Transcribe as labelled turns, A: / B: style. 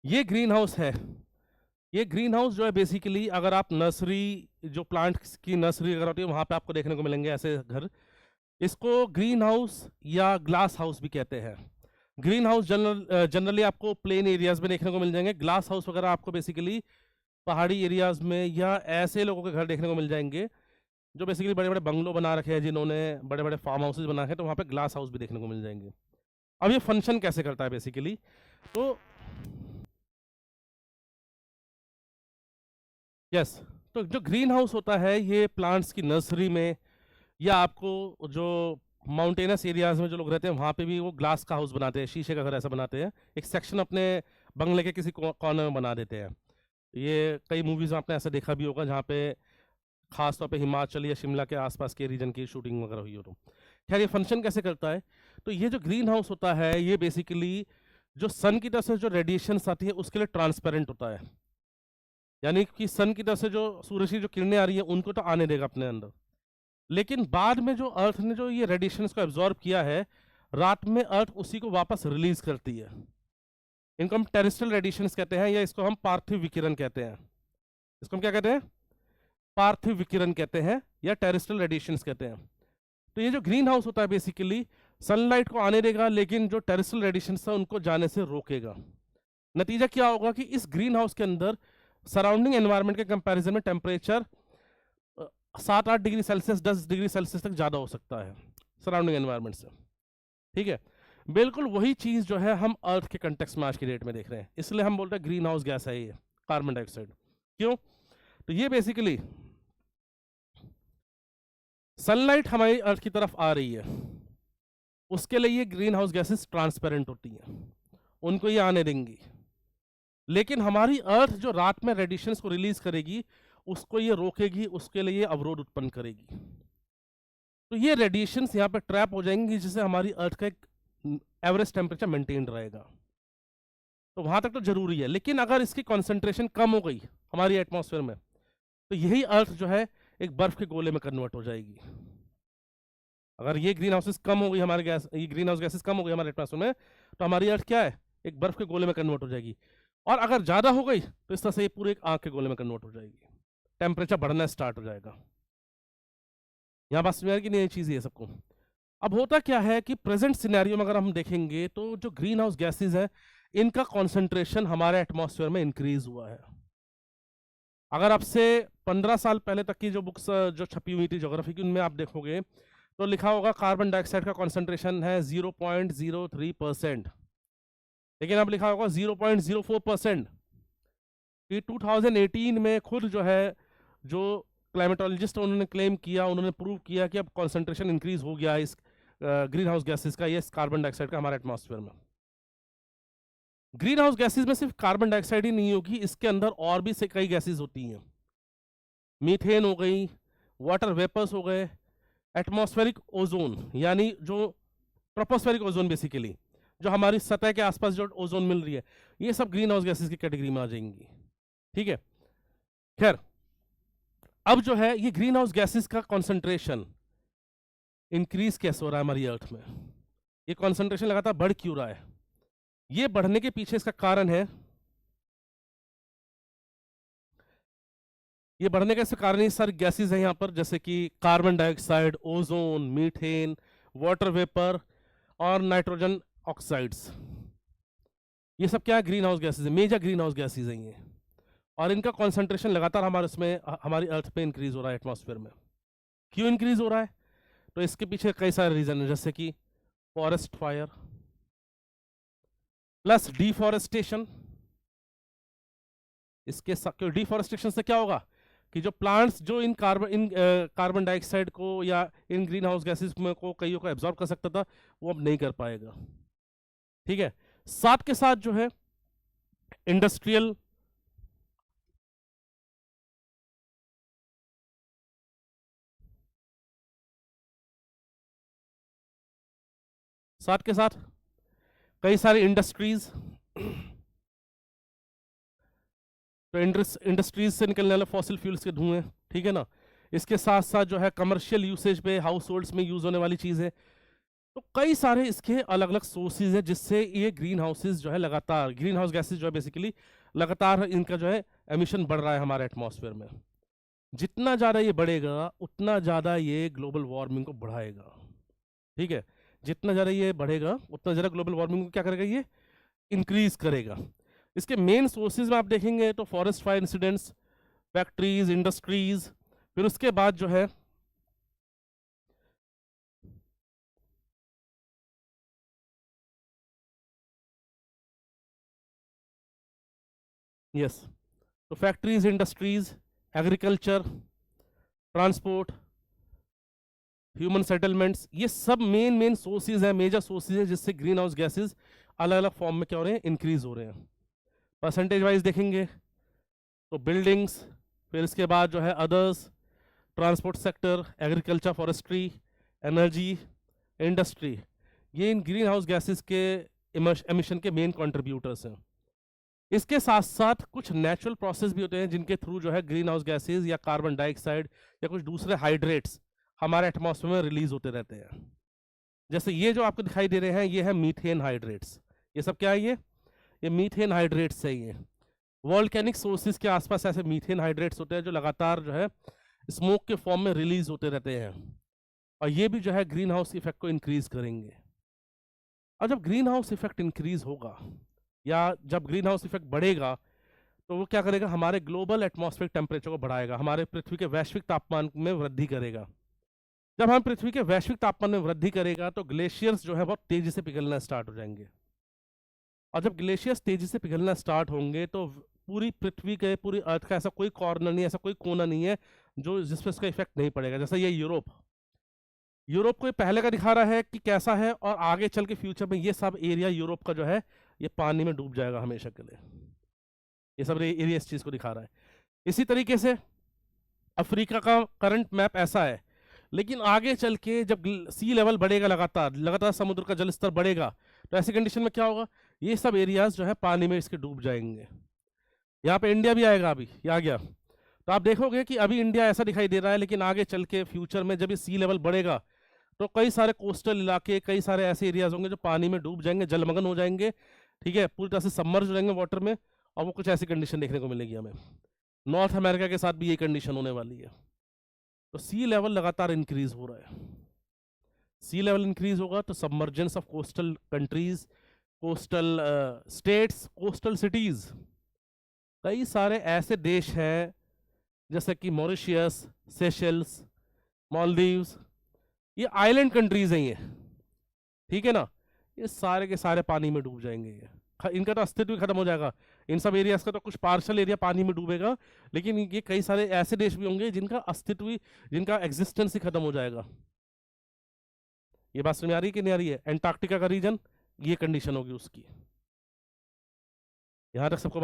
A: ये green house है। ये ग्रीन हाउस जो है बेसिकली अगर आप नर्सरी, जो प्लांट्स की नर्सरी अगर होती है वहाँ पे आपको देखने को मिलेंगे ऐसे घर। इसको ग्रीन हाउस या ग्लास हाउस भी कहते हैं। ग्रीन हाउस जनरली आपको प्लेन एरियाज में देखने को मिल जाएंगे। ग्लास हाउस वगैरह आपको बेसिकली पहाड़ी एरियाज में या ऐसे लोगों के घर देखने को मिल जाएंगे जो बेसिकली बड़े बड़े बंगलो बना रखे हैं, जिन्होंने बड़े बड़े फार्म हाउसेज बना रखे हैं, तो वहाँ पे ग्लास हाउस भी देखने को मिल जाएंगे। अब ये फंक्शन कैसे करता है बेसिकली, तो यस, तो जो ग्रीन हाउस होता है ये प्लांट्स की नर्सरी में, या आपको जो माउंटेनस एरियाज में जो लोग रहते हैं वहाँ पे भी वो ग्लास का हाउस बनाते हैं, शीशे का घर ऐसा बनाते हैं, एक सेक्शन अपने बंगले के किसी कॉर्नर में बना देते हैं। ये कई मूवीज में आपने ऐसा देखा भी होगा जहाँ पे खास तौर पे हिमाचल या शिमला के आसपास के रीजन की शूटिंग वगैरह हुई हो। तो खैर ये फंक्शन कैसे करता है, तो ये जो ग्रीन हाउस होता है ये बेसिकली जो सन की तरफ से जो रेडिएशंस आती है उसके लिए ट्रांसपेरेंट होता है। यानी कि सन की तरफ से जो सूरज की जो किरणें आ रही है उनको तो आने देगा अपने अंदर, लेकिन बाद में जो अर्थ ने जो ये रेडिएशंस को एब्जॉर्ब किया है, रात में अर्थ उसी को वापस रिलीज करती है। इनको हम टेरेस्ट्रियल रेडिएशंस कहते हैं, या इसको हम पार्थिव विकिरण कहते हैं। इसको हम क्या कहते हैं? पार्थिव विकिरण कहते हैं या टेरेस्ट्रियल रेडिएशंस कहते हैं। तो ये जो ग्रीन हाउस होता है बेसिकली सनलाइट को आने देगा, लेकिन जो टेरेस्ट्रियल रेडिएशंस है उनको जाने से रोकेगा। नतीजा क्या होगा कि इस ग्रीन हाउस के अंदर सराउंडिंग एनवायरनमेंट के कंपैरिजन में temperature 7-8 degree Celsius 10 degree Celsius तक ज़्यादा हो सकता है सराउंडिंग एनवायरनमेंट से। ठीक है, बिल्कुल वही चीज़ जो है हम अर्थ के कंटेक्स्ट में आज की डेट में देख रहे हैं, इसलिए हम बोलते हैं ग्रीन हाउस गैस है ये कार्बन डाइऑक्साइड। क्यों? तो ये बेसिकली सनलाइट हमारी अर्थ की तरफ आ रही है, उसके लिए ये ग्रीन हाउस गैसेस ट्रांसपेरेंट होती हैं, उनको ये आने देंगी। लेकिन हमारी अर्थ जो रात में रेडिएशंस को रिलीज करेगी उसको ये रोकेगी, उसके लिए ये अवरोध उत्पन्न करेगी। तो ये रेडिएशंस यहाँ पे ट्रैप हो जाएंगी, जिससे हमारी अर्थ का एक एवरेज टेम्परेचर मेंटेन रहेगा। तो वहां तक तो जरूरी है, लेकिन अगर इसकी कॉन्सेंट्रेशन कम हो गई हमारी एटमॉस्फेयर में, तो यही अर्थ जो है एक बर्फ के गोले में कन्वर्ट हो जाएगी। अगर ये ग्रीन हाउसेस कम हो गई हमारे गैस, ये ग्रीन हाउस गैसेस कम हो गई हमारे एटमॉस्फेयर में, तो हमारी अर्थ क्या है? एक बर्फ के गोले में कन्वर्ट हो जाएगी। और अगर ज्यादा हो गई तो इस तरह से ये पूरे एक आग के गोले में कन्वर्ट हो जाएगी, टेम्परेचर बढ़ना स्टार्ट हो जाएगा। यहाँ बात समझ की नहीं, चीज है सबको। अब होता क्या है कि प्रेजेंट सिनेरियो में अगर हम देखेंगे तो जो ग्रीन हाउस गैसेज है इनका कॉन्सेंट्रेशन हमारे एटमॉस्फेयर में इंक्रीज हुआ है। अगर आपसे 15 साल पहले तक की जो बुक्स जो छपी हुई थी ज्योग्राफी की, उनमें आप देखोगे तो लिखा होगा कार्बन डाइऑक्साइड का कॉन्सेंट्रेशन है 0.03%, लेकिन अब लिखा होगा 0.04%। कि 2018 में खुद जो है जो क्लाइमेटोलॉजिस्ट उन्होंने क्लेम किया, उन्होंने प्रूव किया कि अब कॉन्सेंट्रेशन इंक्रीज हो गया इस ग्रीन हाउस गैसेस का, ये कार्बन डाइऑक्साइड का हमारे एटमॉस्फेयर में। ग्रीन हाउस गैसेस में सिर्फ कार्बन डाइऑक्साइड ही नहीं होगी, इसके अंदर और भी से कई गैसेस होती हैं। मीथेन हो गई, वाटर वेपर्स हो गए, एटमॉस्फेरिक ओजोन, यानी जो ट्रोपोस्फेरिक ओजोन बेसिकली जो हमारी सतह के आसपास जो ओजोन मिल रही है, ये सब ग्रीन हाउस गैसेस की कैटेगरी में आ जाएंगी। ठीक है, खैर अब जो है ये ग्रीन हाउस गैसेस का कॉन्सेंट्रेशन इंक्रीज कैसे हो रहा है हमारी अर्थ में, ये कॉन्सेंट्रेशन लगातार बढ़ क्यों रहा है? ये बढ़ने के पीछे इसका कारण है, ये बढ़ने का कारण ये सारी गैसेस हैं यहाँ पर, जैसे कि carbon dioxide, ozone, methane, water vapour और नाइट्रोजन ऑक्साइड्स। ये सब क्या ग्रीन हाउस गैसेस है, मेजर ग्रीन हाउस गैसेस हैं ये, और इनका कॉन्सेंट्रेशन लगातार हमारे उसमें हमारी अर्थ पे इंक्रीज हो रहा है एटमॉस्फेयर में। क्यों इंक्रीज हो रहा है? तो इसके पीछे कई सारे रीजन है, जैसे कि फॉरेस्ट फायर प्लस डिफॉरेस्टेशन। इसके डिफॉरेस्टेशन से क्या होगा कि जो प्लांट्स जो इन कार्बन डाइऑक्साइड को या इन ग्रीन हाउस गैसेस को कईयों को एब्जॉर्ब कर सकता था, वो अब नहीं कर पाएगा। ठीक है, साथ के साथ जो है इंडस्ट्रियल साथ के साथ कई सारी इंडस्ट्रीज, तो इंडस्ट्रीज से निकलने वाले फॉसिल फ्यूल्स के धुएं, ठीक है ना, इसके साथ साथ जो है कमर्शियल यूसेज पे हाउस होल्ड्स में यूज होने वाली चीज़ें, तो कई सारे इसके अलग अलग सोर्सेज है जिससे ये ग्रीन हाउसेज जो है लगातार, ग्रीन हाउस गैसेज जो है बेसिकली लगातार इनका जो है एमिशन बढ़ रहा है हमारे एटमॉस्फेयर में। जितना ज़्यादा ये बढ़ेगा उतना ज़्यादा ये ग्लोबल वार्मिंग को बढ़ाएगा। ठीक है, जितना ज़्यादा ये बढ़ेगा उतना ज़्यादा ग्लोबल वार्मिंग को क्या करेगा, ये इंक्रीज करेगा। इसके मेन सोर्सेज में आप देखेंगे तो forest fire incidents, factories, industries, फिर उसके बाद जो है यस, तो factories, industries, agriculture, transport, human settlements, ये सब मेन सोर्सेज हैं, मेजर सोर्सेज हैं जिससे ग्रीन हाउस गैसेज अलग अलग फॉर्म में क्या हो रहे हैं, इंक्रीज हो रहे हैं। परसेंटेज वाइज देखेंगे तो बिल्डिंग्स, फिर इसके बाद जो है others, transport sector, agriculture, forestry, energy, industry, ये इन ग्रीन हाउस गैसेज के एमिशन के मेन कंट्रीब्यूटर्स हैं। इसके साथ साथ कुछ नेचुरल प्रोसेस भी होते हैं जिनके थ्रू जो है ग्रीन हाउस गैसेज या कार्बन डाइऑक्साइड या कुछ दूसरे हाइड्रेट्स हमारे एटमॉस्फेयर में रिलीज होते रहते हैं। जैसे ये जो आपको दिखाई दे रहे हैं ये है मीथेन हाइड्रेट्स। ये सब क्या है, ये मीथेन हाइड्रेट्स है। ये वोल्केनिक सोर्सेज के आसपास ऐसे मीथेन हाइड्रेट्स होते हैं जो लगातार जो है स्मोक के फॉर्म में रिलीज होते रहते हैं, और ये भी जो है ग्रीन हाउस इफेक्ट को इंक्रीज करेंगे। और जब ग्रीन हाउस इफेक्ट इंक्रीज होगा या जब ग्रीन हाउस इफेक्ट बढ़ेगा तो वो क्या करेगा, हमारे ग्लोबल एटमॉस्फेरिक टेम्परेचर को बढ़ाएगा, हमारे पृथ्वी के वैश्विक तापमान में वृद्धि करेगा। जब हम पृथ्वी के वैश्विक तापमान में वृद्धि करेगा तो ग्लेशियर्स जो है बहुत तेजी से पिघलना स्टार्ट हो जाएंगे, और जब ग्लेशियर्स तेजी से पिघलना स्टार्ट होंगे तो पूरी पृथ्वी के, पूरी अर्थ का ऐसा कोई कॉर्नर नहीं, ऐसा कोई कोना नहीं है जो जिस पर इसका इफेक्ट नहीं पड़ेगा। जैसा ये यूरोप को पहले का दिखा रहा है कि कैसा है, और आगे चल के फ्यूचर में ये सब एरिया यूरोप का जो है ये पानी में डूब जाएगा हमेशा के लिए। ये सब एरिया इस चीज को दिखा रहा है। इसी तरीके से अफ्रीका का करंट मैप ऐसा है, लेकिन आगे चल के जब सी लेवल बढ़ेगा, लगातार समुद्र का जल स्तर बढ़ेगा, तो ऐसी कंडीशन में क्या होगा, ये सब एरियाज जो है पानी में इसके डूब जाएंगे। यहाँ पे इंडिया भी आएगा, अभी ये आ गया, तो आप देखोगे कि अभी इंडिया ऐसा दिखाई दे रहा है, लेकिन आगे चल के फ्यूचर में जब ये सी लेवल बढ़ेगा तो कई सारे कोस्टल इलाके, कई सारे ऐसे एरियाज होंगे जो पानी में डूब जाएंगे, जलमग्न हो जाएंगे। ठीक है, पूरी तरह से सबमर्ज हो जाएंगे वाटर में, और वो कुछ ऐसी कंडीशन देखने को मिलेगी हमें। नॉर्थ अमेरिका के साथ भी यही कंडीशन होने वाली है। तो सी लेवल लगातार इंक्रीज हो रहा है। सी लेवल इंक्रीज होगा तो submergence of coastal countries, coastal states, coastal cities, कई सारे ऐसे देश हैं जैसे कि मॉरिशियस, सेशल्स, मालदीव्स, ये आइलैंड कंट्रीज हैं ये। ठीक है ना, ये सारे के सारे पानी में डूब जाएंगे। ये इनका तो अस्तित्व ही खत्म हो जाएगा। इन सब एरियाज का तो कुछ पार्शल एरिया पानी में डूबेगा, लेकिन ये कई सारे ऐसे देश भी होंगे जिनका अस्तित्व ही, जिनका एग्जिस्टेंस ही खत्म हो जाएगा। ये बात समझ आ रही है कि नहीं आ रही है? एंटार्क्टिका का रीजन, ये कंडीशन होगी उसकी। यहां तक सबको